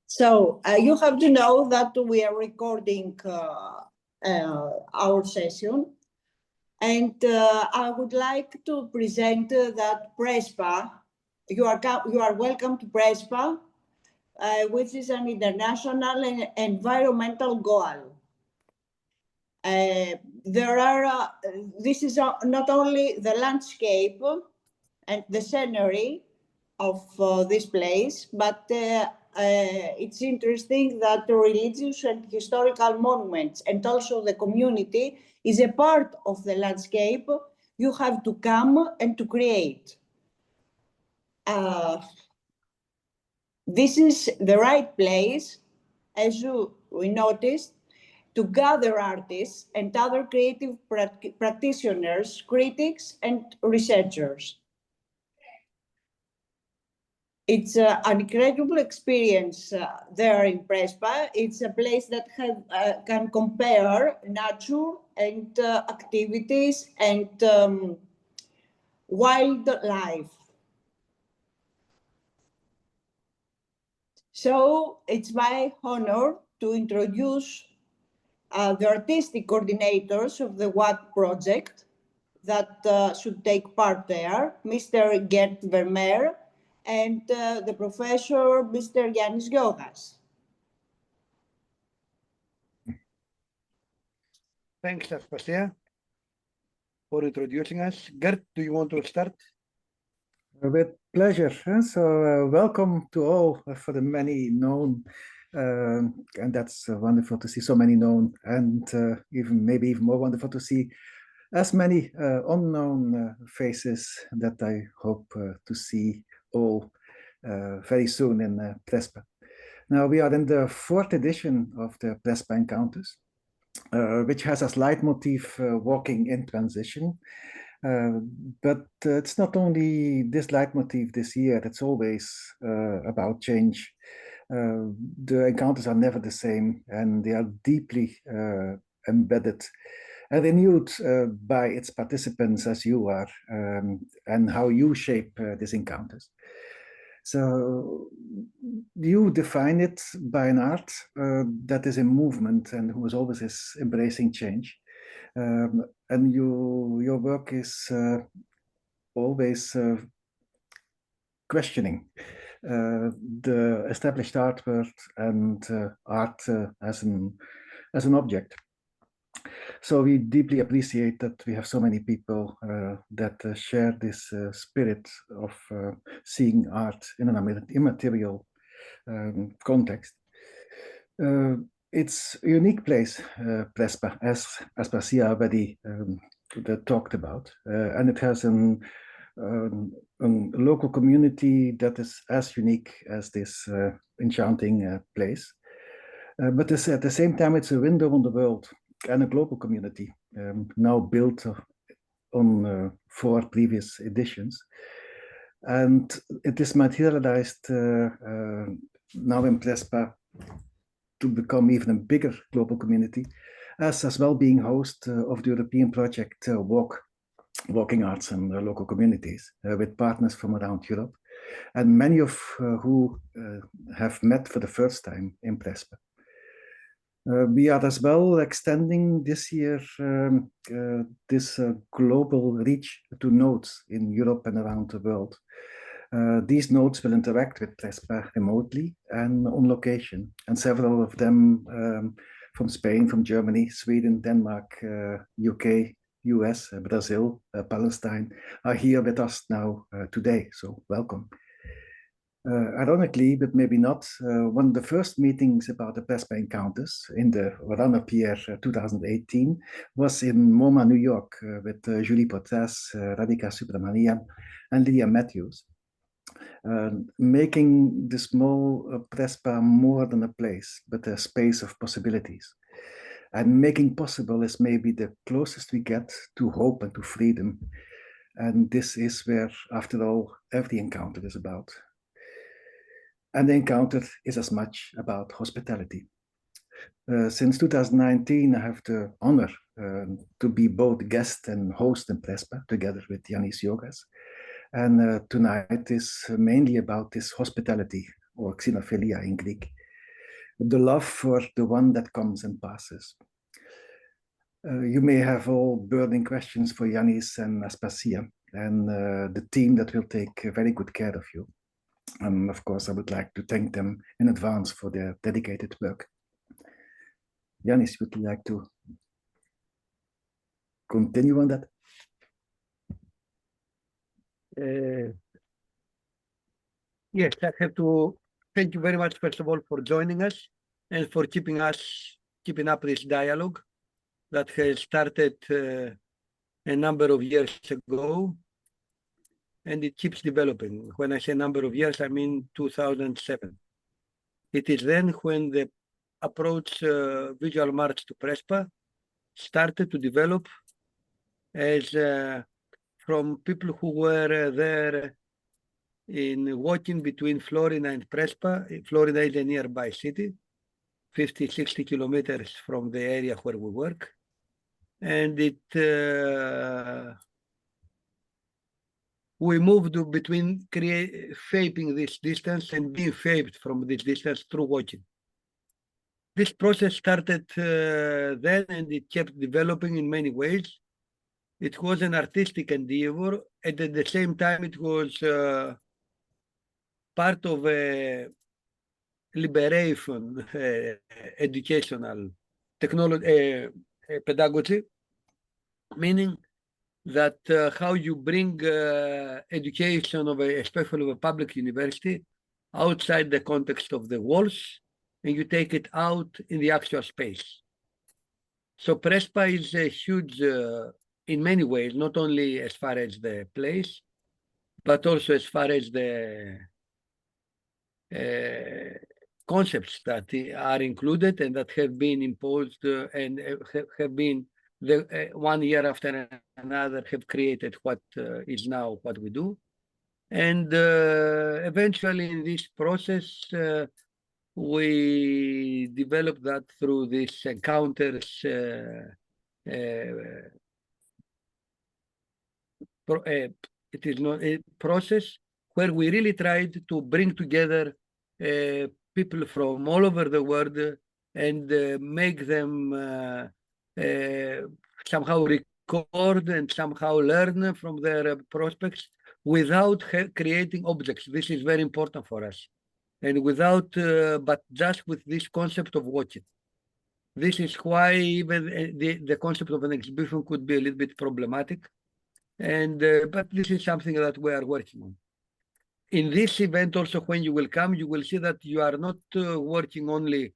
So you have to know that we are recording our session, and I would like to present that Prespa. You are welcome to Prespa, which is an international and environmental goal. This is not only the landscape and the scenery of this place, but it's interesting that the religious and historical monuments and also the community is a part of the landscape you have to come and to create. This is the right place, as we noticed, to gather artists and other creative practitioners, critics, and researchers. It's an incredible experience there in Prespa. It's a place that can compare nature and activities and wildlife. So it's my honor to introduce the artistic coordinators of the WAC project that should take part there, Mr. Gert Vermeer, and the professor, Mr. Yannis Giogas. Thanks, Aspasia, for introducing us. Gert, do you want to start? With pleasure. So welcome to all for the many known, and that's wonderful to see so many known, and maybe even more wonderful to see as many unknown faces that I hope to see all very soon in Prespa. Now we are in the 4th edition of the Prespa Encounters, which has as leitmotif walking in transition. But it's not only this leitmotif this year, it's always about change. The encounters are never the same, and they are deeply embedded and renewed by its participants as you are, and how you shape these encounters. So you define it by an art that is in movement and who is always embracing change. And your work is always questioning the established art world and art as an object. So we deeply appreciate that we have so many people that share this spirit of seeing art in an immaterial context. It's a unique place, Prespa, as Aspasia already talked about, and it has a local community that is as unique as this enchanting place. But at the same time, it's a window on the world and a global community, now built on 4 previous editions. And it is materialized now in Prespa to become even a bigger global community, as well being host of the European project Walking Arts and Local Communities, with partners from around Europe, and many of who have met for the first time in Prespa. We are as well extending this year this global reach to nodes in Europe and around the world. These nodes will interact with Prespa remotely and on location, and several of them from Spain, from Germany, Sweden, Denmark, UK, US, Brazil, Palestine are here with us now today, so welcome. Ironically, but maybe not, one of the first meetings about the Prespa Encounters in the run-up year 2018 was in MoMA, New York, with Julie Potres, Radhika Subramanian, and Lydia Matthews, making the small Prespa more than a place, but a space of possibilities. And making possible is maybe the closest we get to hope and to freedom. And this is where, after all, every encounter is about. And the encounter is as much about hospitality. Since 2019, I have the honor to be both guest and host in Prespa, together with Yannis Giogas. And tonight is mainly about this hospitality, or xenophilia in Greek, the love for the one that comes and passes. You may have all burning questions for Yanis and Aspasia and the team that will take very good care of you. And of course, I would like to thank them in advance for their dedicated work. Yanis, would you like to continue on that? Yes, I have to thank you very much, first of all, for joining us and for keeping up this dialogue that has started a number of years ago, and it keeps developing. When I say number of years, I mean 2007. It is then when the approach visual march to Prespa started to develop as from people who were there in walking between Florida and Prespa. Florida is a nearby city, 50, 60 kilometers from the area where we work. And we moved between shaping this distance and being shaped from this distance through walking. This process started then, and it kept developing in many ways. It was an artistic endeavor, and at the same time, it was part of a liberation, educational technology, pedagogy, meaning that how you bring education of especially of a public university outside the context of the walls, and you take it out in the actual space. So Prespa is a huge, in many ways, not only as far as the place, but also as far as the concepts that are included and that have been imposed and have been one year after another have created what is now what we do. And eventually in this process, we developed that through these encounters it is not a process where we really tried to bring together people from all over the world and make them somehow record and somehow learn from their prospects without creating objects. This is very important for us. And without, but just with this concept of watching. This is why even the concept of an exhibition could be a little bit problematic. And but this is something that we are working on. In this event also, when you will come, you will see that you are not working only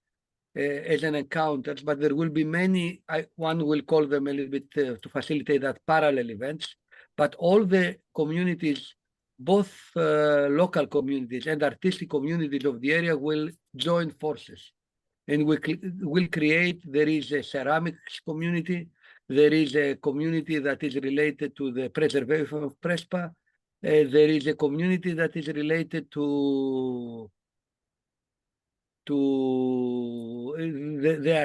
as an accountant, but there will be many, one will call them a little bit to facilitate that, parallel events, but all the communities, both local communities and artistic communities of the area will join forces. And we will create, there is a ceramics community, there is a community that is related to the preservation of Prespa, there is a community that is related to there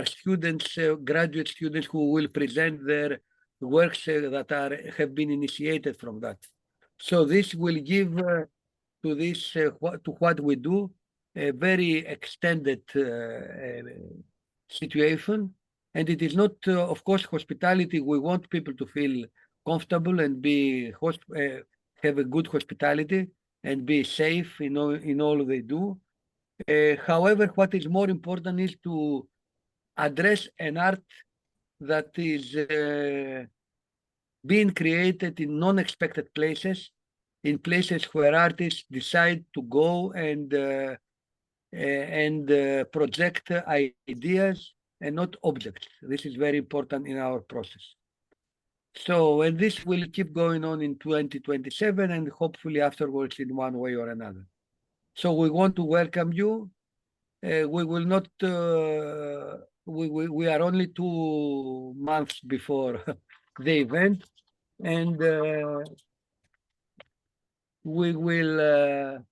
are students, graduate students who will present their works that have been initiated from that. So this will give to this, to what we do, a very extended situation. And it is not, of course, hospitality. We want people to feel comfortable and be have a good hospitality and be safe in all they do. However, what is more important is to address an art that is being created in non-expected places, in places where artists decide to go and project ideas and not objects. This is very important in our process. So, and this will keep going on in 2027 and hopefully afterwards in one way or another. So we want to welcome you. We will not, we are only 2 months before the event, and we will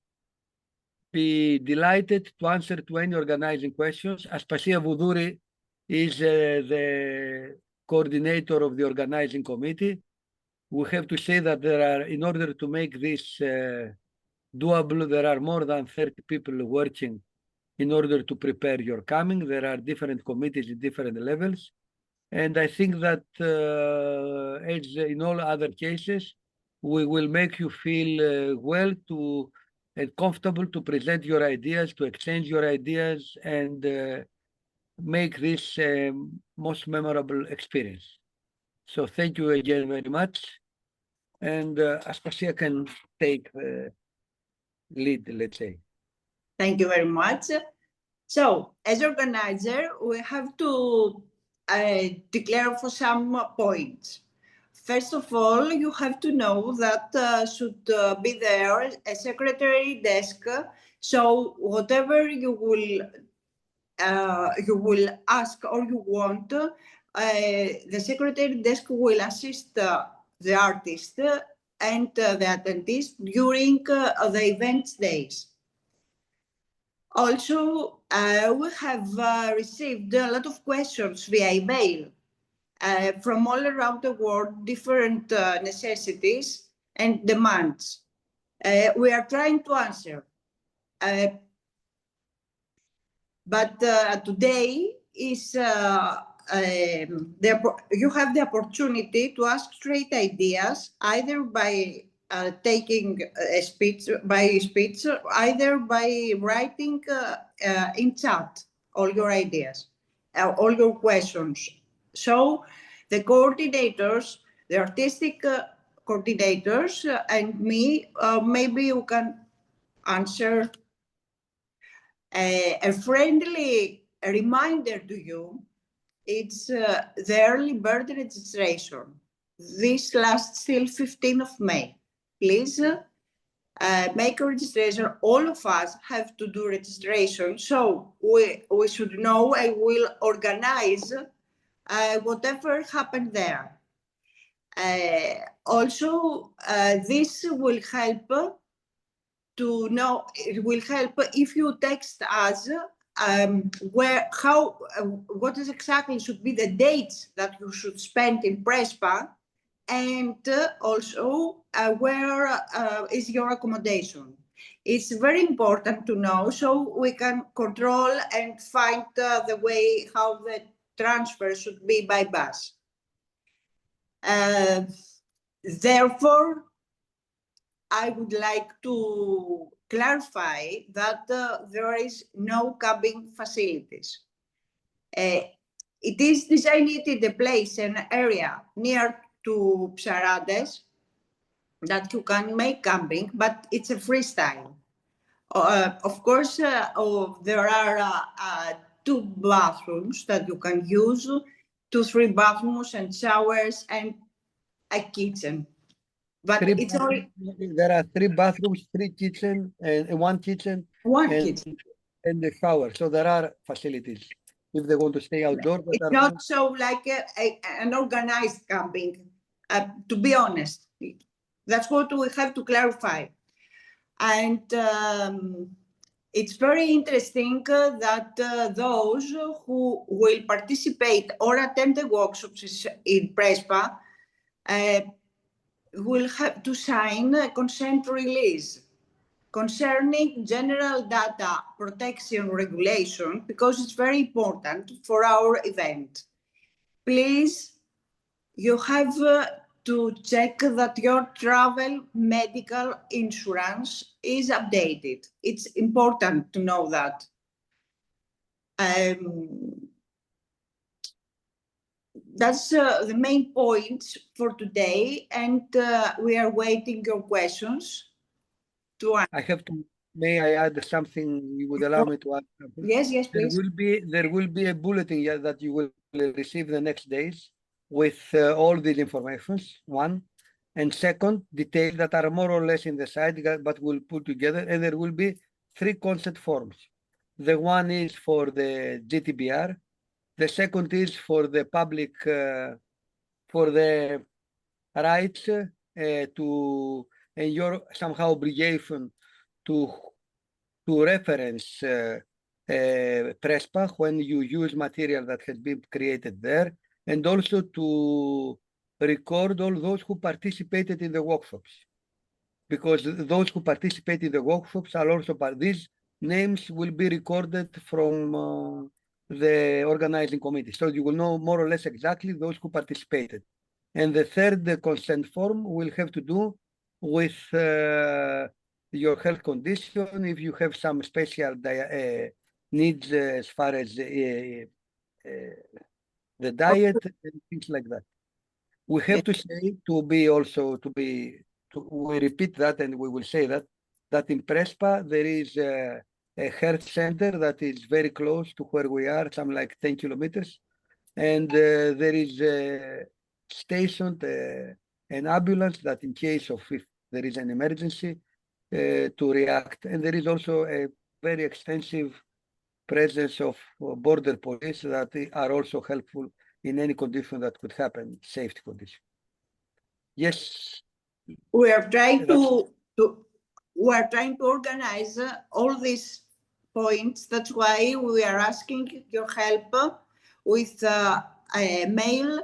be delighted to answer to any organizing questions. Aspasia Voudouri is the coordinator of the organizing committee. We have to say that there are, in order to make this doable, there are more than 30 people working in order to prepare your coming. There are different committees at different levels. And I think that as in all other cases, we will make you feel well and comfortable to present your ideas, to exchange your ideas, and make this most memorable experience. So thank you again very much. And Aspasia can take the lead, let's say. Thank you very much. So, as organizer, we have to declare for some points. First of all, you have to know that should be there a secretary desk. So whatever you will ask or you want, the secretary desk will assist the artist and the attendees during the event days. Also, we have received a lot of questions via email from all around the world, different necessities and demands. We are trying to answer. But today is you have the opportunity to ask straight ideas, either by taking a speech, either by writing in chat all your ideas, all your questions. So the coordinators, the artistic coordinators and me, maybe you can answer. A friendly reminder to you, it's the early bird registration. This lasts till 15th of May. Please make a registration. All of us have to do registration. So we should know and will organize whatever happened there. Also, this will help to know, it will help if you text us what is exactly should be the dates that you should spend in Prespa, and also where is your accommodation. It's very important to know so we can control and find the way how the transfer should be by bus. Therefore, I would like to clarify that there is no camping facilities. It is designated a place, an area near to Psarades that you can make camping, but it's a freestyle. Of course, there are 2 bathrooms that you can use, 2-3 bathrooms and showers and a kitchen. But it's only there are 3 bathrooms, 3 kitchen, and 1 kitchen, kitchen. And the shower. So there are facilities if they want to stay outdoors. It's not so like an organized camping, to be honest. That's what we have to clarify. And it's very interesting that those who will participate or attend the workshops in Prespa will have to sign a consent release concerning general data protection regulation, because it's very important for our event. Please, you have to check that your travel medical insurance is updated. It's important to know that. That's the main points for today, and we are waiting your questions. May I add something? You would allow me to add something? Yes, please. There will be a bulletin that you will receive the next days with all these informations, 1. And 2, details that are more or less in the site, but we'll put together. And there will be 3 consent forms. The 1 is for the GTBR. The 2nd is for the public, for the rights to, and your somehow obligation to reference Prespa when you use material that has been created there, and also to record all those who participated in the workshops, because those who participate in the workshops are also part. These names will be recorded from the organizing committee. So you will know more or less exactly those who participated. And the third consent form will have to do with your health condition, if you have some special needs as far as the diet and things like that. We have to say we repeat that, and we will say that in Prespa there is a health center that is very close to where we are, something like 10 kilometers, and there is stationed an ambulance that in case of if there is an emergency to react. And there is also a very extensive presence of border police that are also helpful in any condition that could happen, safety condition. Yes. We are trying to organize all these points. That's why we are asking your help with a mail.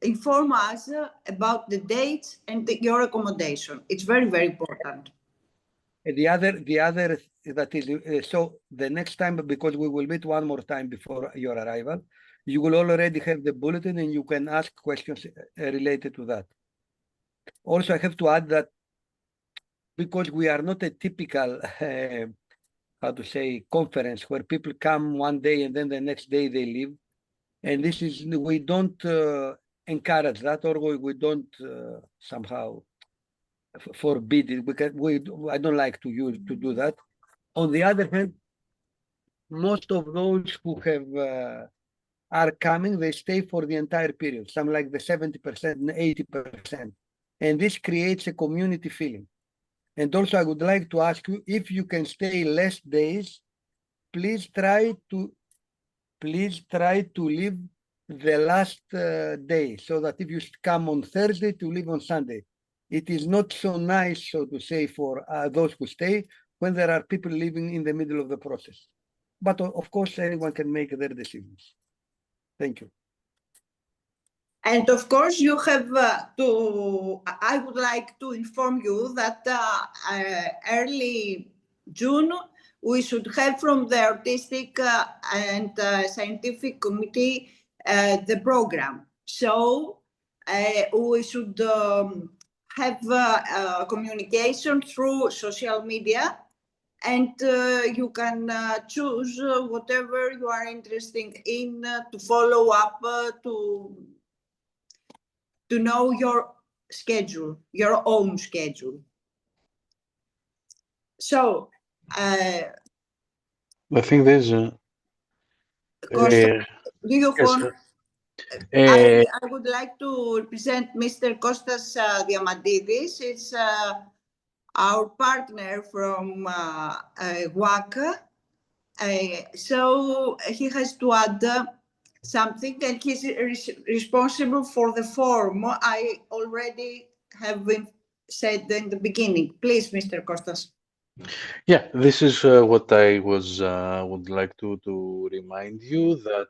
Inform us about the dates and your accommodation. It's very, very important. The other that is so the next time, because we will meet one more time before your arrival, you will already have the bulletin and you can ask questions related to that. Also, I have to add that because we are not a typical how to say conference where people come one day and then the next day they leave, and this is we don't encourage that, or we don't somehow forbid it. I don't like to do that. On the other hand, most of those who have are coming, they stay for the entire period, some like the 70% and 80%, and this creates a community feeling. And also, I would like to ask you, if you can stay less days, please try to leave the last day, so that if you come on Thursday, to leave on Sunday. It is not so nice, so to say, for those who stay when there are people living in the middle of the process. But of course, anyone can make their decisions. Thank you. And of course, you have I would like to inform you that early June, we should have from the Artistic and Scientific Committee the program. So we should have communication through social media, and you can choose whatever you are interested in to follow up to know your schedule, your own schedule. So, I think there's Costa, do you want? I would like to present Mr. Kostas Diamandidis. It's our partner from WAC. So he has to add something, and he's responsible for the form. I already have been said in the beginning. Please, Mr. Kostas. Yeah, this is what I was would like to remind you that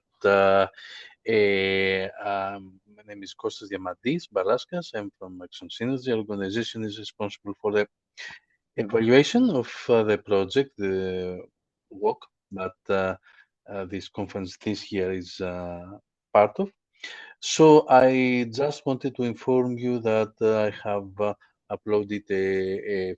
my name is Kostas Diamandis Balaskas. I'm from Action Synergy. The organization is responsible for the evaluation of the project, the WOC, that this conference this year is part of. So I just wanted to inform you that I have uploaded we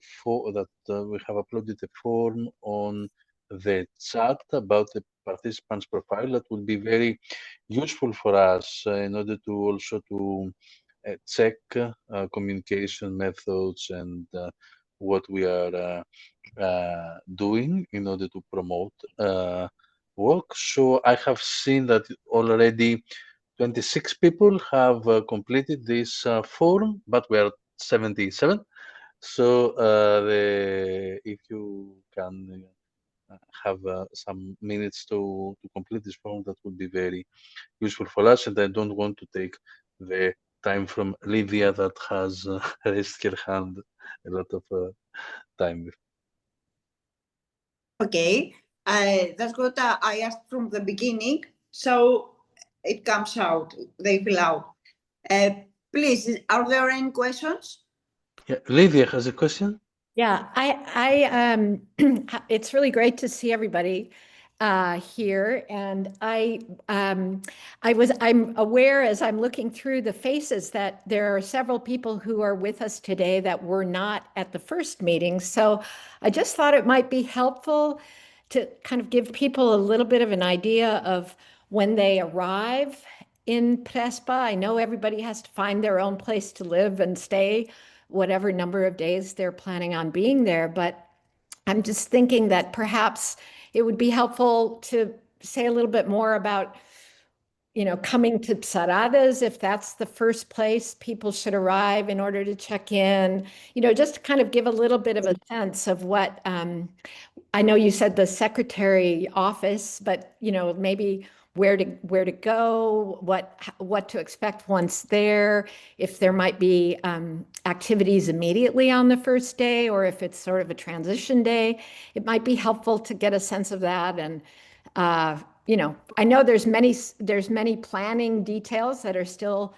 have uploaded a form on the chat about the participants' profile that will be very useful for us in order to also to check communication methods and what we are doing in order to promote work. So I have seen that already 26 people have completed this form, but we are 77. So if you can have some minutes to complete this form, that would be very useful for us. And I don't want to take the time from Lydia that has raised her hand a lot of time. Okay, that's what I asked from the beginning. So it comes out, they fill out. Please, are there any questions? Yeah, Lydia has a question. Yeah, it's really great to see everybody here, and I'm aware as I'm looking through the faces that there are several people who are with us today that were not at the first meeting. So I just thought it might be helpful to kind of give people a little bit of an idea of when they arrive in Prespa. I know everybody has to find their own place to live and stay whatever number of days they're planning on being there. But I'm just thinking that perhaps it would be helpful to say a little bit more about, coming to Psaradas, if that's the first place people should arrive in order to check in, just to kind of give a little bit of a sense of what, I know you said the secretary office, but, maybe where to go, what to expect once there, if there might be activities immediately on the first day, or if it's sort of a transition day. It might be helpful to get a sense of that. And I know there's many planning details that are still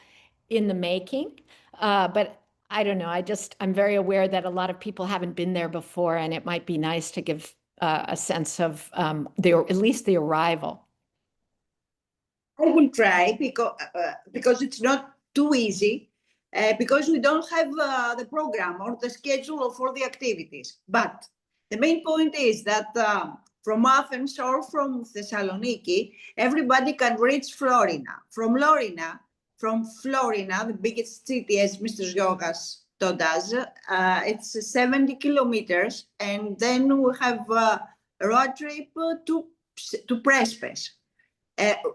in the making, but I don't know. I'm very aware that a lot of people haven't been there before, and it might be nice to give a sense of at least the arrival. I will try because it's not too easy, because we don't have the program or the schedule for the activities. But the main point is that from Athens or from Thessaloniki, everybody can reach Florina. From Florina, the biggest city, as Mr. Ziogas told us, it's 70 kilometers, and then we have a road trip to Prespa.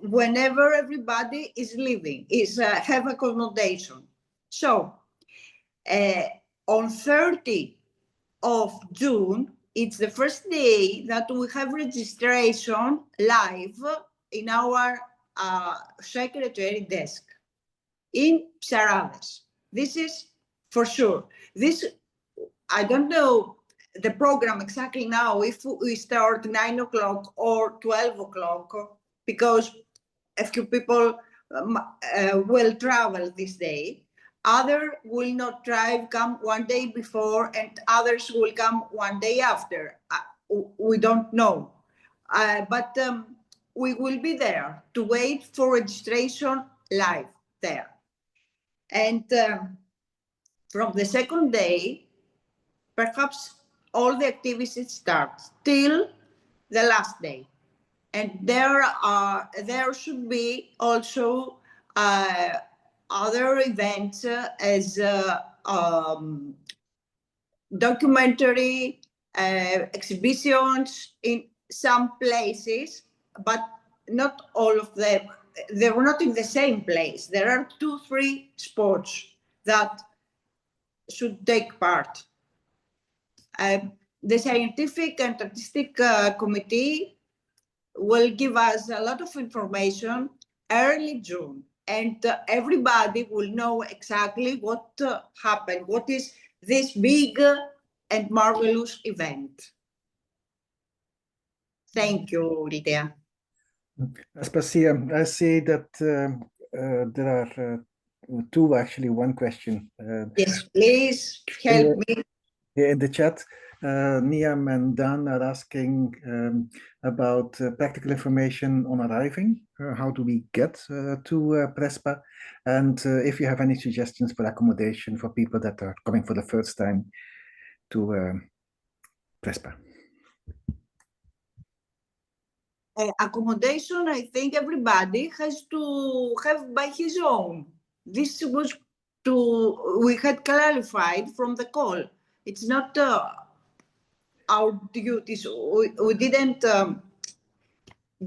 Whenever everybody is leaving, have accommodation. So on 30 of June, it's the first day that we have registration live in our secretary desk in Psaradas. This is for sure. I don't know the program exactly now, if we start 9 o'clock or 12 o'clock, because a few people will travel this day. Others will not drive, come one day before, and others will come one day after. We don't know. But we will be there to wait for registration live there. And from the second day, perhaps all the activities start till the last day. And there should be also other events as documentary exhibitions in some places, but not all of them. They were not in the same place. There are 2-3 sports that should take part. The scientific and artistic committee will give us a lot of information early June, and everybody will know exactly what happened, what is this big and marvelous event. Thank you, Lydia. Aspasia, I see that there are two, actually, one question. Yes, please help me. In the chat, Niam and Dan are asking about practical information on arriving. How do we get to Prespa? And if you have any suggestions for accommodation for people that are coming for the first time to Prespa. Accommodation, I think everybody has to have by his own. This was we had clarified from the call. It's not our duties. We didn't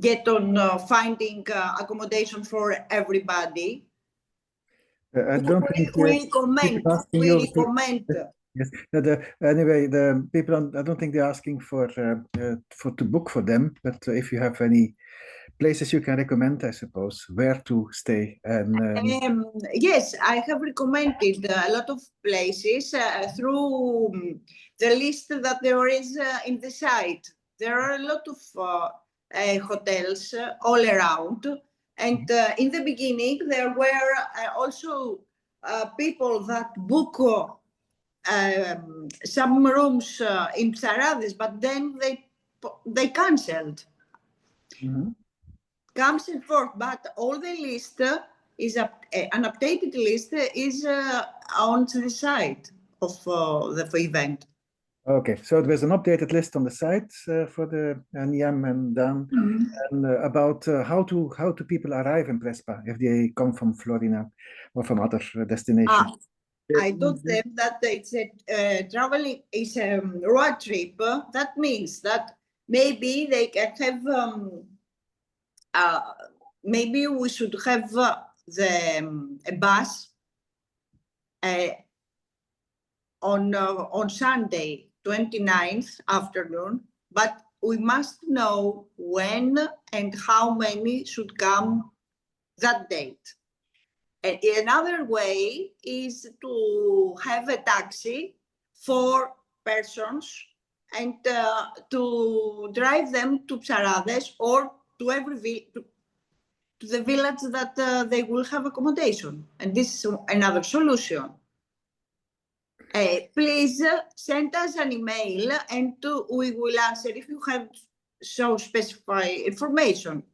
get on finding accommodation for everybody. I don't think we recommend. Yes. Anyway, the people. I don't think they're asking for to book for them. But if you have any places you can recommend, I suppose, where to stay. And yes, I have recommended a lot of places through the list that there is in the site. There are a lot of hotels all around. And in the beginning, there were also people that book some rooms in Psarades, but then they cancelled. Comes and forth, but all the list is an updated list is on the site of the event. Okay, so there was an updated list on the site for the NEM and Dan, and about how to people arrive in Prespa if they come from Florina or from other destinations. I told them that it's a traveling is a road trip. That means that maybe they can have maybe we should have a bus on Sunday, 29th afternoon, but we must know when and how many should come that date. And another way is to have a taxi for persons and to drive them to Psarades or to every to the village that they will have accommodation. And this is another solution. Please send us an email and we will answer if you have so specified information.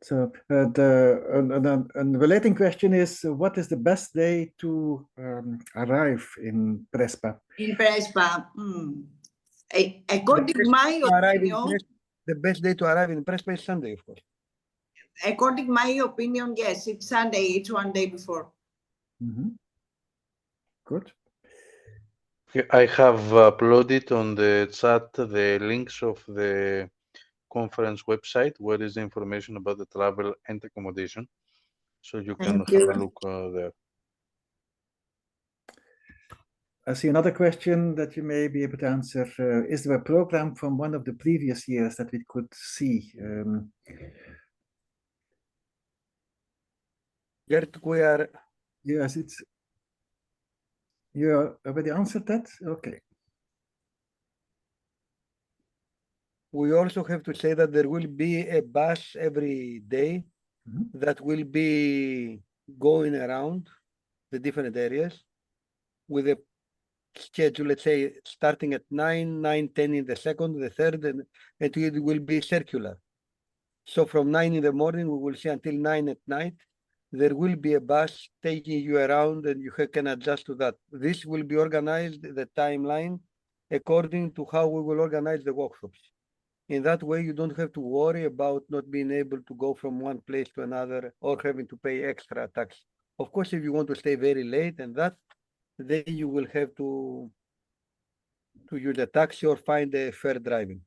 So the relating question is, what is the best day to arrive in Prespa? In Prespa, according to my opinion, the best day to arrive in Prespa is Sunday, of course. According to my opinion, yes, it's Sunday. It's one day before. Good. I have uploaded on the chat the links of the conference website where is the information about the travel and accommodation, so you can have a look there. I see another question that you may be able to answer. Is there a program from one of the previous years that we could see? Gert, we are... Yes, you already answered that? Okay. We also have to say that there will be a bus every day that will be going around the different areas with a schedule, let's say, starting at 9, 9:10 in the second, the third, and it will be circular. So from 9 in the morning, we will see until 9 at night. There will be a bus taking you around and you can adjust to that. This will be organized, the timeline, according to how we will organize the workshops. In that way, you don't have to worry about not being able to go from one place to another or having to pay extra tax. Of course, if you want to stay very late and that, then you will have to use a taxi or find a fare driving.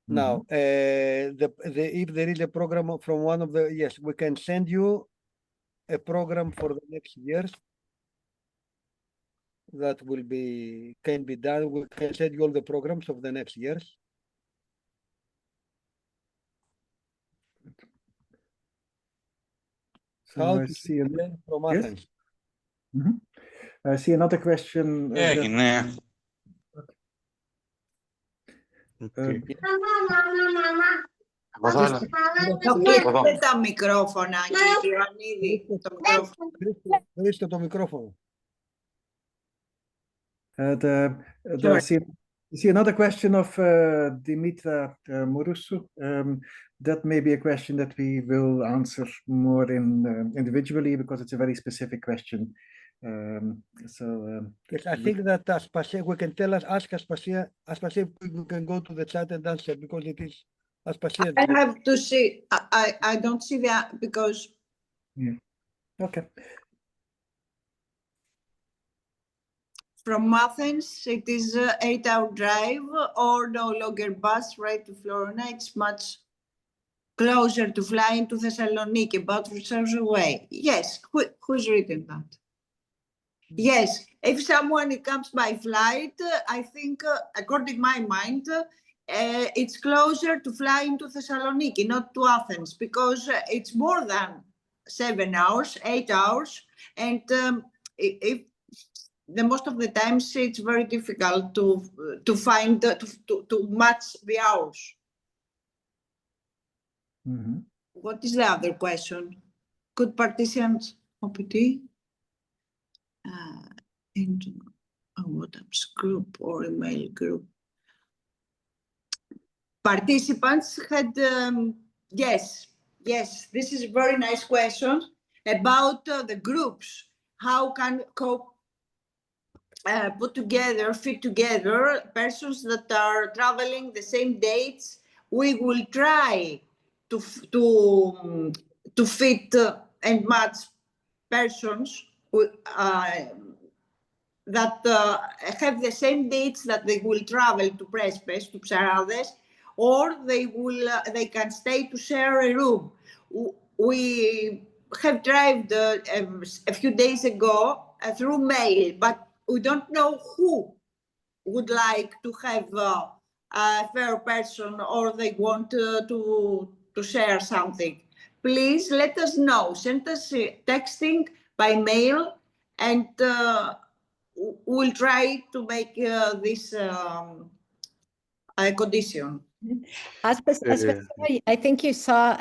Now, if there is a program from one of the, yes, we can send you a program for the next years that will be, can be done. We can send you all the programs of the next years. So How I to see from Athens. I see another question. Κλείστε τα μικρόφωνα, κύριε Ιωαννίδη. Βρίσκω το μικρόφωνο. I see another question of Dimitra Mouroussou. That may be a question that we will answer more individually because it's a very specific question. Yes, I think that Aspasia, we can tell us, ask Aspasia, we can go to the chat and answer because it is Aspasia. I have to see, I don't see that because. Yeah. Okay. From Athens, it is an 8-hour drive or no longer bus right to Florina. It's much closer to flying to Thessaloniki, about 3 hours away. Yes, who's written that? Yes, if someone comes by flight, I think, according to my mind, it's closer to flying to Thessaloniki, not to Athens, because it's more than 7 hours, 8 hours, and if the most of the times it's very difficult to find to match the hours. What is the other question? Could participants OPT? into a WhatsApp group or email group. Participants had, yes, this is a very nice question about the groups. How can fit together persons that are traveling the same dates? We will try to fit and match persons that have the same dates that they will travel to Prespa, to Psarades, or they can stay to share a room. We have tried a few days ago through mail, but we don't know who would like to have a fair person or they want to share something. Please let us know. Send us texting by mail, and we'll try to make this a condition. I think you saw,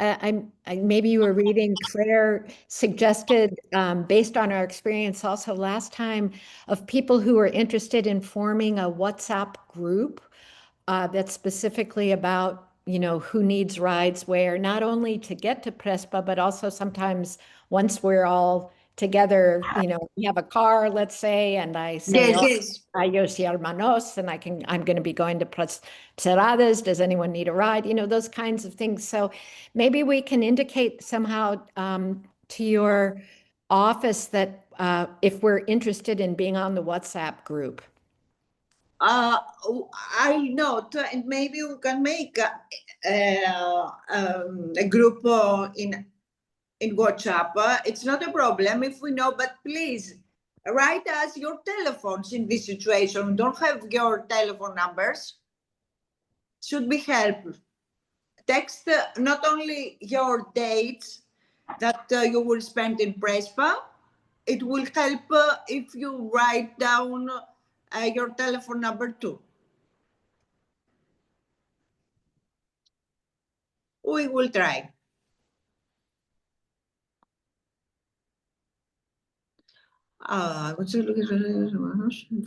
maybe you were reading, Claire suggested, based on our experience also last time, of people who are interested in forming a WhatsApp group that's specifically about, who needs rides where, not only to get to Prespa, but also sometimes once we're all together, we have a car, let's say, and I say, Adios y hermanos, and I'm going to be going to Psarades. Does anyone need a ride? Those kinds of things. So maybe we can indicate somehow to your office that if we're interested in being on the WhatsApp group. I note, and maybe we can make a group in WhatsApp. It's not a problem if we know, but please write us your telephones in this situation. We don't have your telephone numbers. Should be helpful. Text not only your dates that you will spend in Prespa. It will help if you write down your telephone number too. We will try.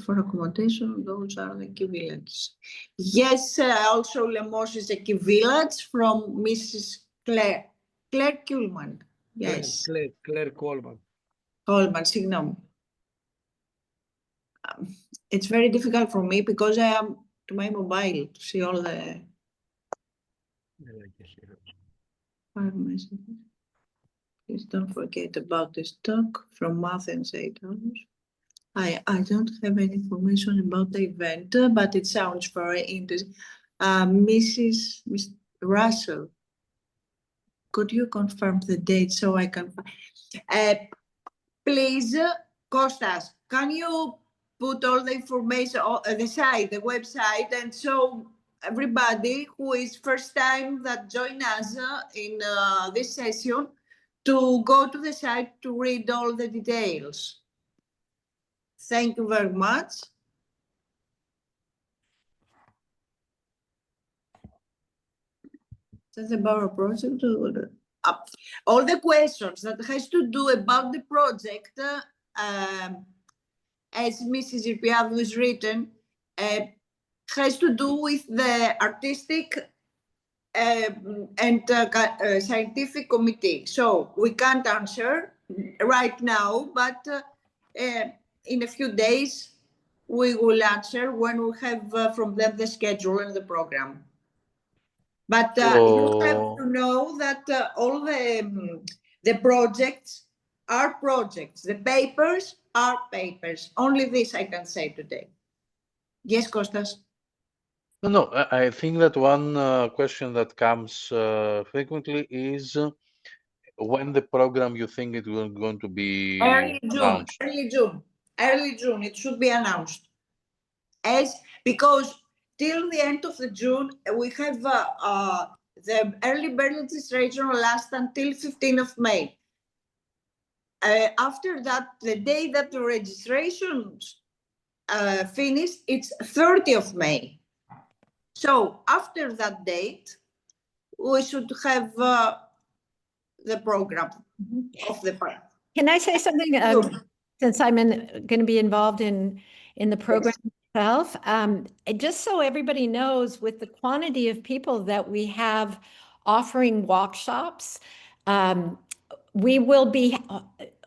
For accommodation, those are the key villages. Yes, also Lemos is a key village from Mrs. Claire Kuhlman. Yes. Claire Coleman. Coleman, signal. It's very difficult for me because I am to my mobile to see all the messages. Please don't forget about the stock from Athens 8 hours. I don't have any information about the event, but it sounds very interesting. Mrs. Russell, could you confirm the date so I can please, Kostas, can you put all the information on the website, and show everybody who is first time that join us in this session to go to the site to read all the details. Thank you very much. That's about our project. All the questions that has to do about the project, as Mrs. Irpiadou has written, has to do with the artistic and scientific committee. So we can't answer right now, but in a few days we will answer when we have from them the schedule and the program. But you have to know that all the projects are projects. The papers are papers. Only this I can say today. Yes, Kostas? No, I think that one question that comes frequently is when the program you think it will going to be announced. Early June, it should be announced. Because till the end of the June, we have the early bird registration lasts until 15th of May. After that, the day that the registrations finish, it's 30th of May. So after that date, we should have the program of the park. Can I say something? since I'm going to be involved in the program itself, just so everybody knows, with the quantity of people that we have offering workshops, we will be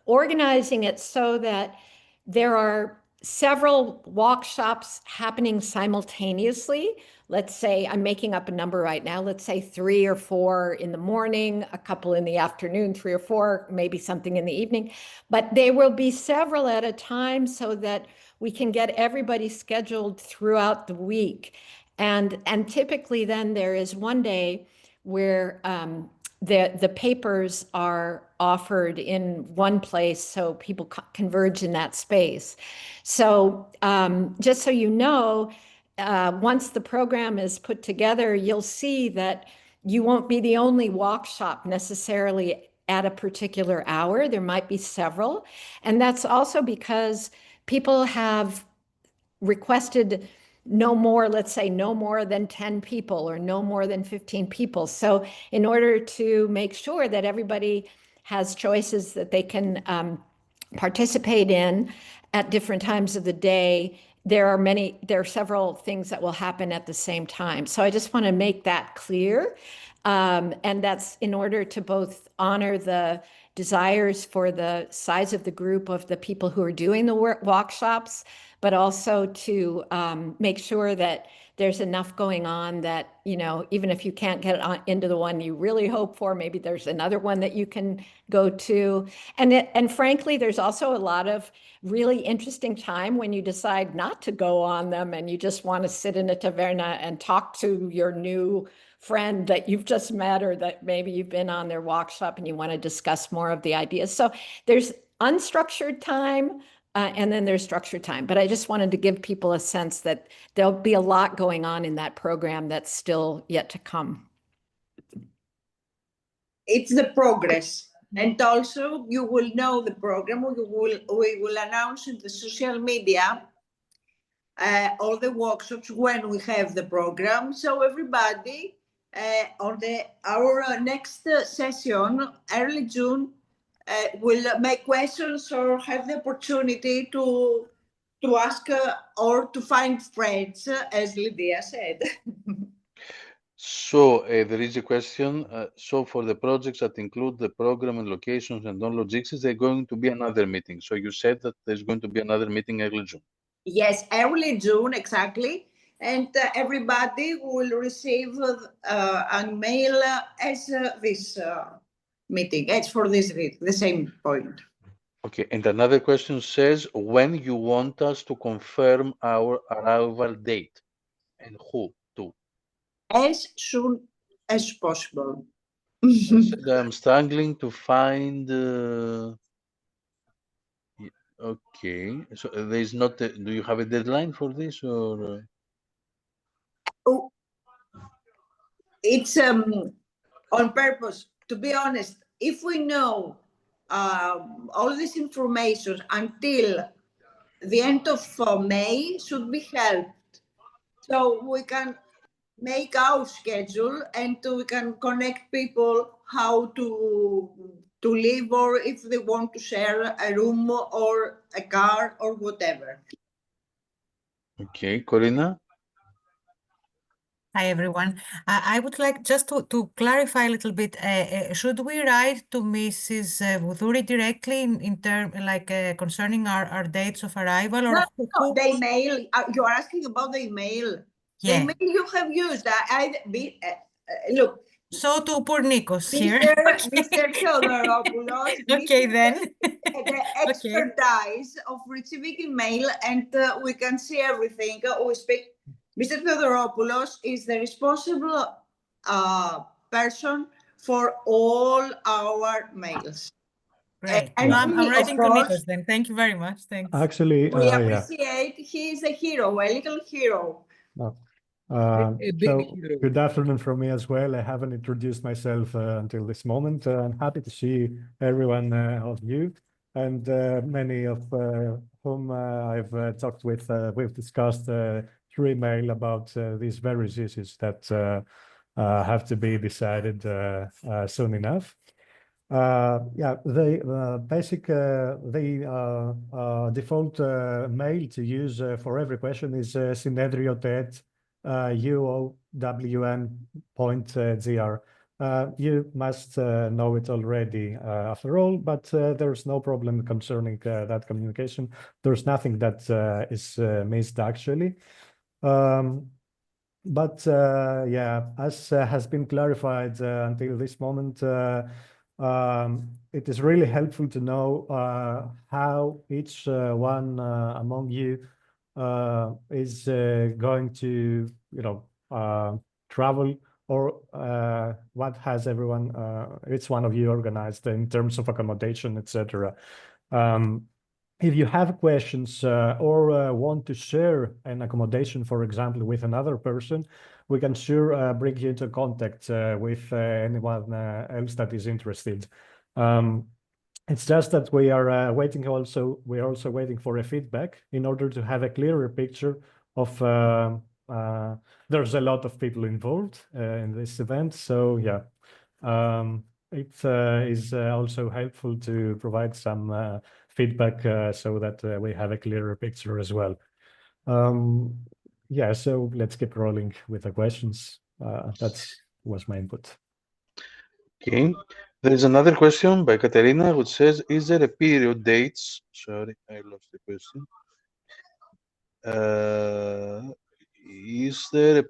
organizing it so that there are several workshops happening simultaneously. Let's say, I'm making up a number right now, let's say 3 or 4 in the morning, a couple in the afternoon, 3 or 4, maybe something in the evening, but there will be several at a time so that we can get everybody scheduled throughout the week. And typically then there is one day where the papers are offered in one place so people converge in that space. So just so you know, once the program is put together, you'll see that you won't be the only workshop necessarily at a particular hour. There might be several. And that's also because people have requested no more, let's say no more than 10 people or no more than 15 people. So in order to make sure that everybody has choices that they can participate in at different times of the day, there are several things that will happen at the same time. So I just want to make that clear. And that's in order to both honor the desires for the size of the group of the people who are doing the workshops, but also to make sure that there's enough going on that, you know, even if you can't get into the one you really hope for, maybe there's another one that you can go to. And frankly, there's also a lot of really interesting time when you decide not to go on them and you just want to sit in a taverna and talk to your new friend that you've just met, or that maybe you've been on their workshop and you want to discuss more of the ideas. So there's unstructured time and then there's structured time. But I just wanted to give people a sense that there'll be a lot going on in that program that's still yet to come. It's the progress. And also you will know the program. We will announce in the social media all the workshops when we have the program. So everybody on our next session, early June, will make questions or have the opportunity to ask or to find friends, as Lydia said. So there is a question. So for the projects that include the program and locations and non-logistics, they're going to be another meeting. So you said that there's going to be another meeting early June. Yes, early June, exactly. And everybody will receive an email as this meeting, as for this, the same point. Okay, and another question says, when you want us to confirm our arrival date and who to? As soon as possible. I'm struggling to find. Okay, so there is not. Do you have a deadline for this, or? Oh, it's on purpose. To be honest, if we know all this information until the end of May, should be helped. So we can make our schedule and we can connect people how to live, or if they want to share a room or a car or whatever. Okay, Corina? Hi, everyone. I would like just to clarify a little bit. Should we write to Mrs. Voudouri directly in term like concerning our dates of arrival, or No, who? the email. You're asking about the email. Yeah. The email you have used. Look. So to poor Nikos here. Mr. Theodoropoulos. Okay, then. The expertise of receiving email, and we can see everything. We speak. Mr. Theodoropoulos is the responsible person for all our mails. Great. And I'm we, writing of to course, Nikos then. Thank you very much. Thanks. Actually, we appreciate he is a hero, a little hero. So hero. good afternoon from me as well. I haven't introduced myself until this moment. I'm happy to see everyone of you, and many of whom I've talked with. We've discussed through email about these various issues that have to be decided soon enough. Yeah, the basic default mail to use for every question is synedriot@uowm.gr. You must know it already after all, but there's no problem concerning that communication. There's nothing that is missed actually. But yeah, as has been clarified until this moment, it is really helpful to know how each one among you is going to, travel, or what has everyone, each one of you organized in terms of accommodation, etc. If you have questions or want to share an accommodation, for example, with another person, we can sure bring you into contact with anyone else that is interested. It's just that we are waiting also, we are also waiting for a feedback in order to have a clearer picture of, there's a lot of people involved in this event. So yeah, it is also helpful to provide some feedback so that we have a clearer picture as well. Yeah, so let's keep rolling with the questions. That was my input. Okay, there is another question by Katerina, which says, is there a period dates? Sorry, I lost the question. Is there a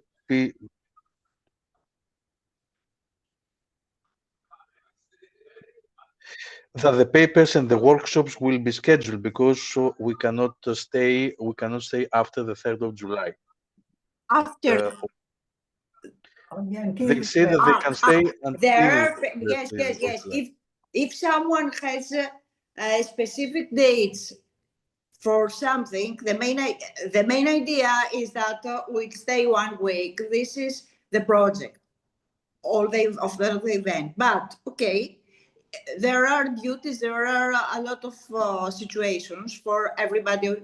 that the papers and the workshops will be scheduled, because we cannot stay after the 3rd of July. After they say that they can stay until there are, the yes, 3rd of yes. July. If someone has specific dates for something, the main idea is that we'll stay 1 week. This is the project, all day of the event. But okay, there are duties, there are a lot of situations for everybody.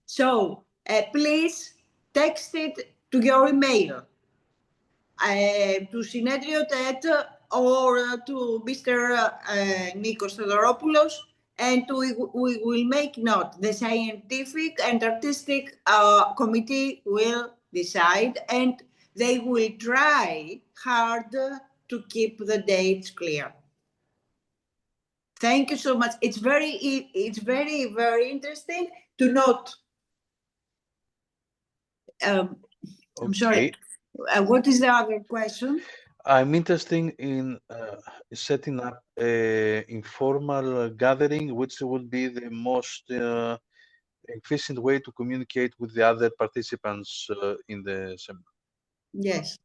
So please text it to your email, to Synedriot or to Mr. Nikos Theodoropoulos, and we will make note. The scientific and artistic committee will decide, and they will try hard to keep the dates clear. Thank you so much. It's very, very interesting to note. I'm sorry. What is the other question? I'm interested in setting up an informal gathering, which would be the most efficient way to communicate with the other participants in the seminar. Yes.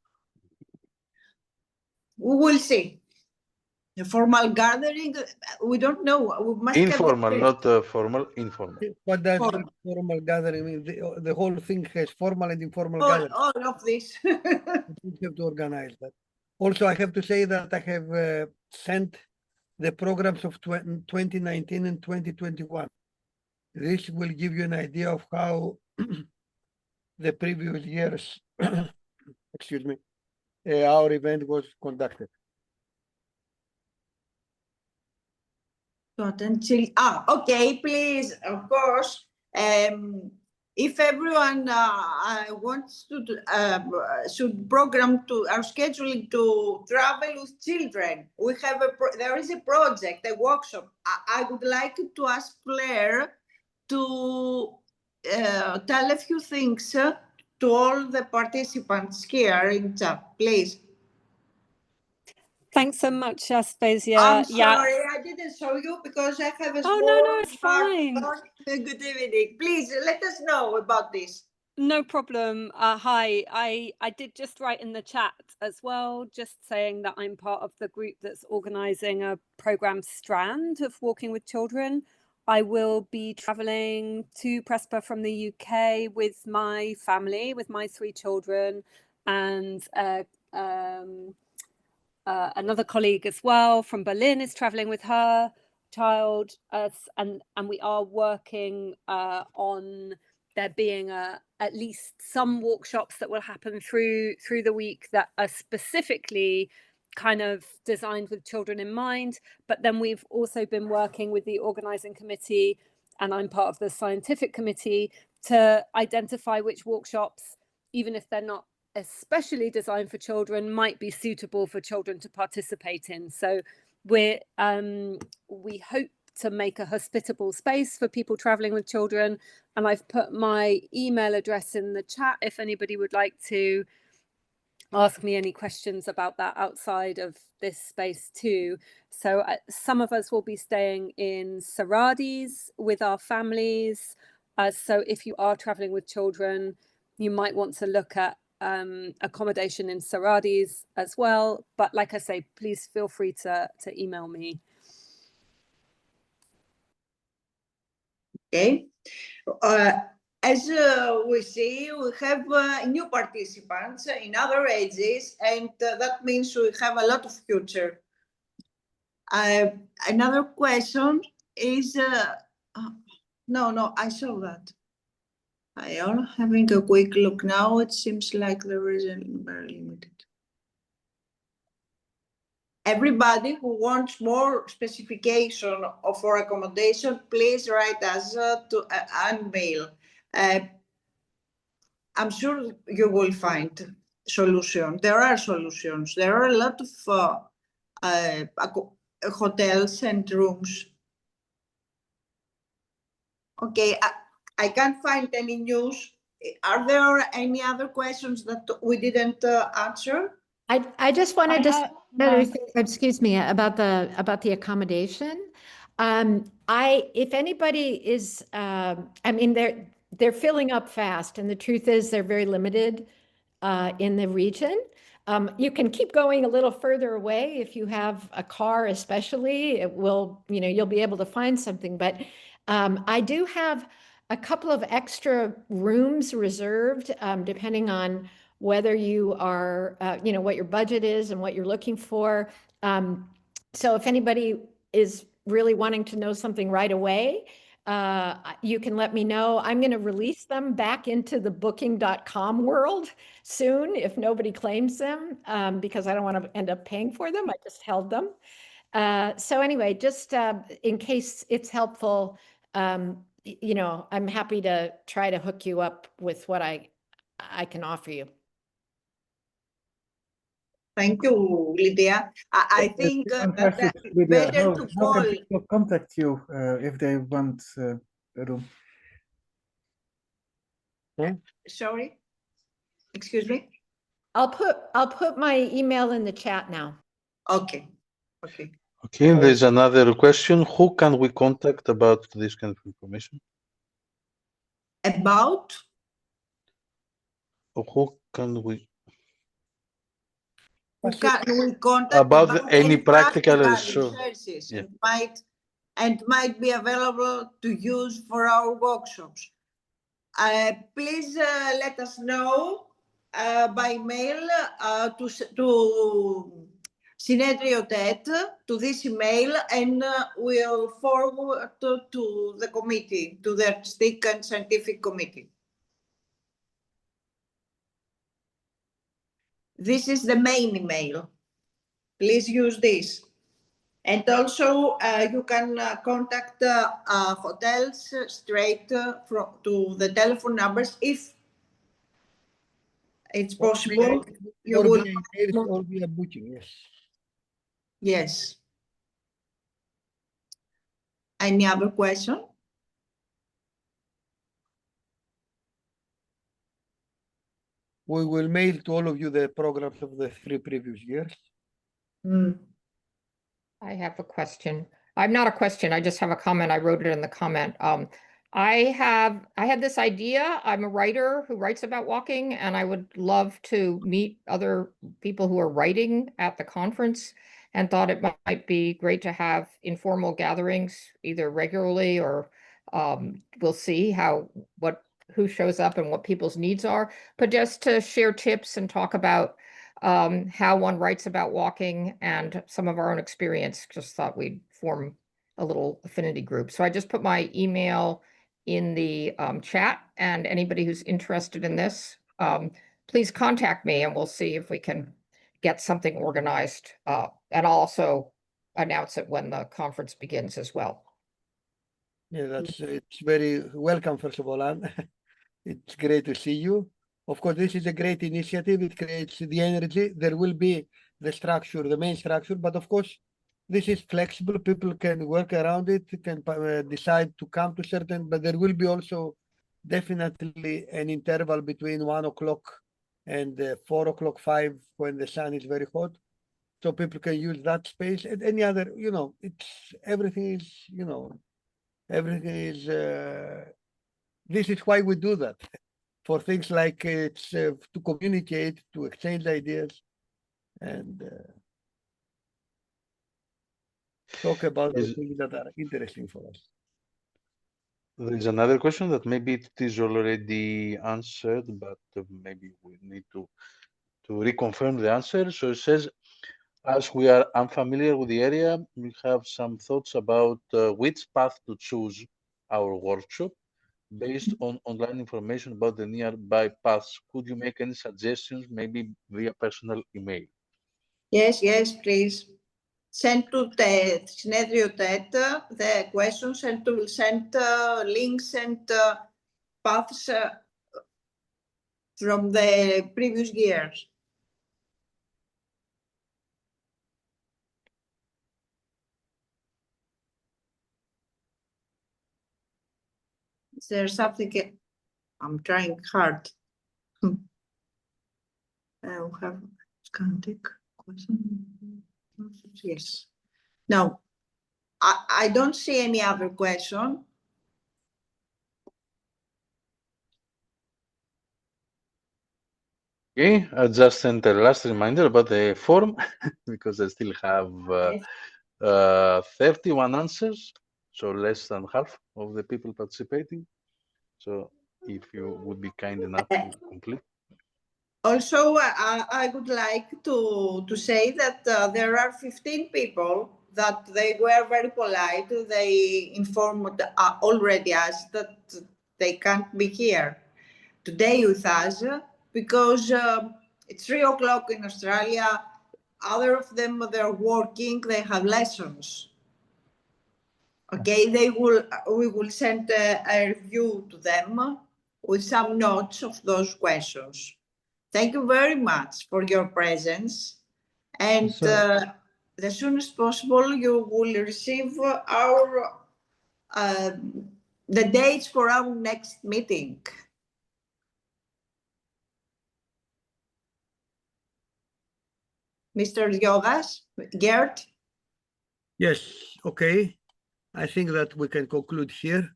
We will see. A formal gathering, we don't know. We must informal, not formal, informal. What does formal gathering mean? The whole thing has formal and informal gathering. All of this. We have to organize that. Also, I have to say that I have sent the programs of 2019 and 2021. This will give you an idea of how the previous years, excuse me, our event was conducted. Okay, please, of course. If everyone wants to should program to our scheduling to travel with children, we have there is a project, a workshop. I would like to ask Claire to tell a few things to all the participants here in chat, please. Thanks so much, Aspasia. I'm sorry, I didn't show you because I have a small... no, it's fine. Good evening. Please let us know about this. No problem. Hi, I did just write in the chat as well, just saying that I'm part of the group that's organising a programme strand of walking with children. I will be travelling to Prespa from the UK with my family, with my 3 children, and another colleague as well from Berlin is traveling with her child, and we are working on there being at least some workshops that will happen through the week that are specifically kind of designed with children in mind. But then we've also been working with the organizing committee, and I'm part of the scientific committee, to identify which workshops, even if they're not especially designed for children, might be suitable for children to participate in. So we hope to make a hospitable space for people traveling with children. And I've put my email address in the chat if anybody would like to ask me any questions about that outside of this space too. So some of us will be staying in Saradis with our families. So if you are traveling with children, you might want to look at accommodation in Saradis as well. But like I say, please feel free to email me. Okay. As we see, we have new participants in other ages, and that means we have a lot of future. Another question is, no, I saw that. I am having a quick look now. It seems like there is a very limited. Everybody who wants more specification for accommodation, please write us to an email. I'm sure you will find solutions. There are solutions. There are a lot of hotels and rooms. Okay, I can't find any news. Are there any other questions that we didn't answer? I just wanted to say another thing, excuse me, about the accommodation. If anybody is, I mean, they're filling up fast, and the truth is they're very limited in the region. You can keep going a little further away if you have a car, especially. It will, you'll be able to find something. But I do have a couple of extra rooms reserved, depending on whether you are, what your budget is and what you're looking for. So if anybody is really wanting to know something right away, you can let me know. I'm going to release them back into the booking.com world soon if nobody claims them, because I don't want to end up paying for them. I just held them. So anyway, just in case it's helpful, I'm happy to try to hook you up with what I can offer you. Thank you, Lydia. I think fantastic, that Lydia. better to How call. can people contact you if they want a room? Sorry, excuse me. I'll put my email in the chat now. Okay. Okay, there's another question. Who can we contact about this kind of information? About? Who can we? Who can we contact about any practical resources? Yeah. and might be available to use for our workshops. Please let us know by mail to Synedriotet, to this email, and we'll forward to the committee, to the Artistic and Scientific Committee. This is the main email. Please use this. And also, you can contact hotels straight to the telephone numbers if it's possible. You will or via booking, yes. Yes. Any other question? We will mail to all of you the programs of the 3 previous years. I have a question. I'm not a question. I just have a comment. I wrote it in the comment. I had this idea. I'm a writer who writes about walking, and I would love to meet other people who are writing at the conference, and thought it might be great to have informal gatherings either regularly or we'll see who shows up and what people's needs are, but just to share tips and talk about how one writes about walking and some of our own experience. Just thought we'd form a little affinity group. So I just put my email in the chat, and anybody who's interested in this, please contact me and we'll see if we can get something organized. And I'll also announce it when the conference begins as well. Yeah, it's very welcome, first of all, Anne. It's great to see you. Of course, this is a great initiative. It creates the energy. There will be the structure, the main structure, but of course, this is flexible. People can work around it, can decide to come to certain, but there will be also definitely an interval between 1 o'clock and 4 o'clock, 5, when the sun is very hot. So people can use that space. And any other, everything is, everything is, this is why we do that. For things like it's to communicate, to exchange ideas, and talk about the things that are interesting for us. There is another question that maybe it is already answered, but maybe we need to reconfirm the answer. So it says, as we are unfamiliar with the area, we have some thoughts about which path to choose our workshop based on online information about the nearby paths. Could you make any suggestions, maybe via personal email? Yes, please. Send to the Συνέδριο TED the questions, and we'll send links and paths from the previous years. Is there something? I'm trying hard. I have take question. Yes. No, I don't see any other question. Okay, just send a last reminder about the form because I still have 31 answers, so less than half of the people participating. So if you would be kind enough to complete. Also, I would like to say that there are 15 people that they were very polite. They informed already us that they can't be here today with us because it's 3 o'clock in Australia. Other of them, they're working, they have lessons. Okay, we will send a review to them with some notes of those questions. Thank you very much for your presence. And as soon as possible, you will receive the dates for our next meeting. Mr. Yogas, Gert? Yes, okay. I think that we can conclude here.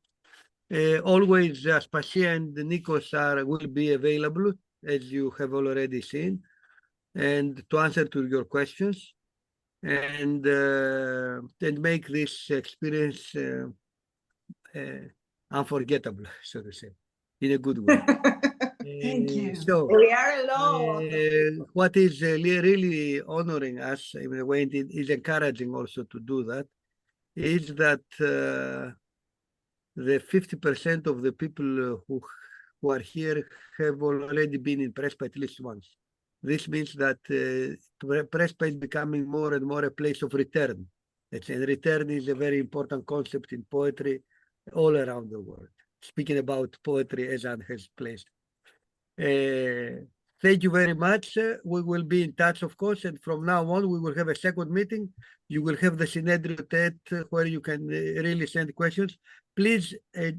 Always, Aspasia and Nikos will be available, as you have already seen, and to answer to your questions, and make this experience unforgettable, so to say, in a good way. Thank you. So, we are alone. What is really honoring us, in a way, it is encouraging also to do that, is that the 50% of the people who are here have already been in Prespa at least once. This means that Prespa is becoming more and more a place of return. And return is a very important concept in poetry all around the world. Speaking about poetry as Anne has placed. Thank you very much. We will be in touch, of course, and from now on, we will have a second meeting. You will have the Synedrio TED where you can really send questions. Please,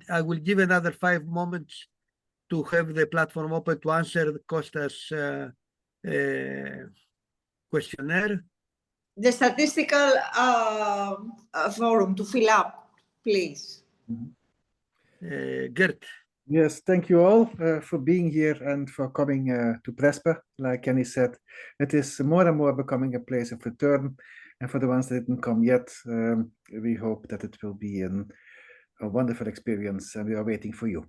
I will give another 5 moments to have the platform open to answer Costa's questionnaire. The statistical forum to fill up, please. Gert. Yes, thank you all for being here and for coming to Prespa. Like Kenny said, it is more and more becoming a place of return. And for the ones that didn't come yet, we hope that it will be a wonderful experience, and we are waiting for you.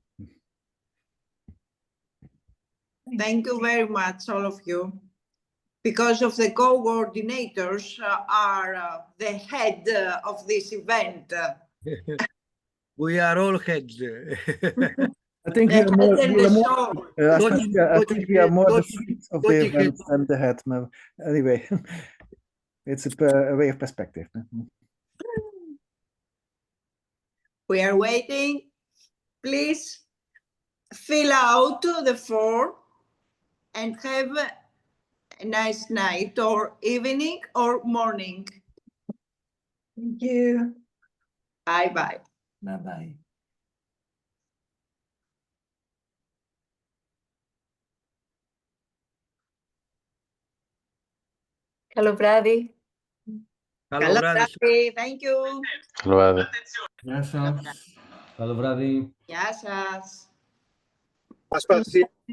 Thank you very much, all of you. Because of the co-coordinators are the head of this event. We are all heads. I think The head and the show. I think we are more the feet of the event than the head. Anyway, it's a way of perspective. We are waiting. Please fill out the form and have a nice night or evening or morning. Thank you. Bye-bye. Bye-bye. Καλό βράδυ. Καλό βράδυ. Thank you. Καλό βράδυ. Γεια σας. Καλό βράδυ. Γεια σας.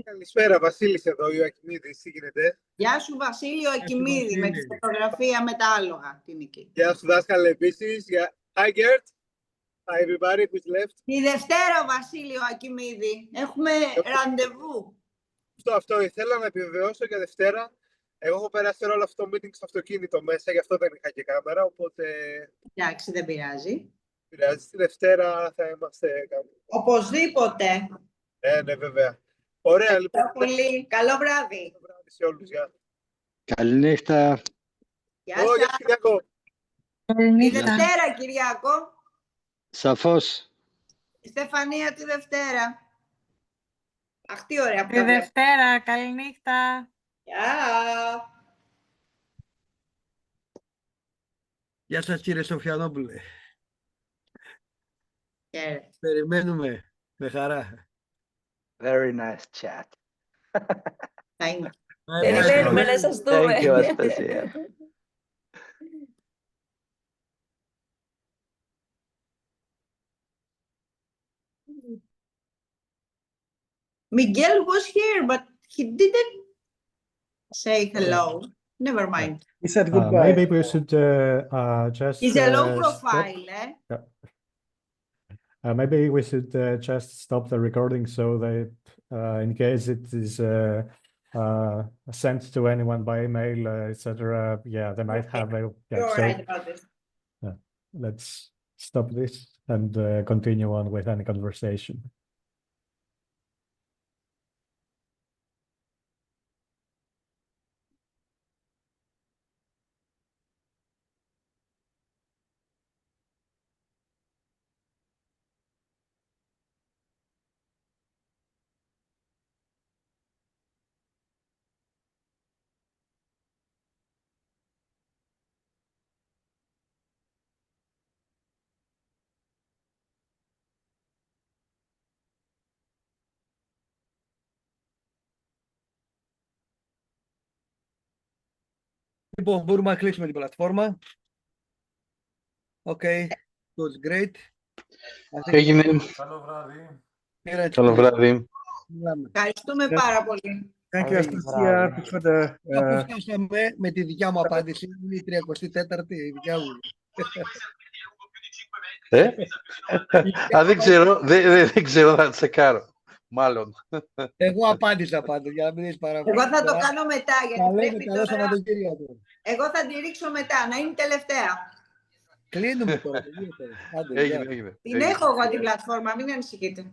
Καλησπέρα, Βασίλης εδώ, Ιωακημίδης, τι γίνεται? Γεια σου Βασίλειο Ακημίδη, με τη φωτογραφία με τα άλογα. Τι είναι εκεί. Γεια σου δάσκαλε επίσης. Hi Gert. Hi everybody who's left. Τη Δευτέρα Βασίλειο Ακημίδη. Έχουμε ραντεβού. Αυτό ήθελα να επιβεβαιώσω για Δευτέρα. Εγώ έχω περάσει όλο αυτό το meeting στο αυτοκίνητο μέσα, γι' αυτό δεν είχα και κάμερα, οπότε... Εντάξει, δεν πειράζει. Πειράζει, τη Δευτέρα θα είμαστε κάπου. Οπωσδήποτε. Ναι, βέβαια. Ωραία, λοιπόν. Πολύ. Καλό βράδυ. Καλό βράδυ σε όλους, γεια. Καληνύχτα. Γεια σας. Γεια σου, Κυριάκο. Τη Δευτέρα, Κυριάκο. Σαφώς. Στεφανία, τη Δευτέρα. Αχ, τι ωραία. Τη Δευτέρα, καληνύχτα. Γεια. Γεια σας κύριε Σοφιανόπουλε. Χαίρετε. Περιμένουμε με χαρά. Very nice chat. Θα είμαι. Περιμένουμε να σας δούμε. Thank you, Anastasia. Miguel was here, but he didn't say hello. Never mind. He said goodbye. Maybe we should just. He's a low stop. profile, eh? Yeah. Maybe we should just stop the recording so that in case it is sent to anyone by email, etc. Yeah, they might have a. Yeah, You're so, right about this. let's stop this and continue on with any conversation. Λοιπόν, μπορούμε να κλείσουμε την πλατφόρμα. Okay, it was great. Έγινε. Καλό βράδυ. Καλό βράδυ. Ευχαριστούμε πάρα πολύ. Thank you, Anastasia, for the... Φτάσαμε με τη δικιά μου απάντηση. Είναι η 34η η δικιά μου. Δεν ξέρω να τσεκάρω. Μάλλον. Εγώ απάντησα πάντως, για να μην έχεις παράπονο. Εγώ θα το κάνω μετά, γιατί πρέπει Καλό τώρα... Σαββατοκύριακο. Εγώ θα τη ρίξω μετά, να είναι τελευταία. Κλείνουμε τώρα. Έγινε. Την έχω εγώ την πλατφόρμα, μην ανησυχείτε.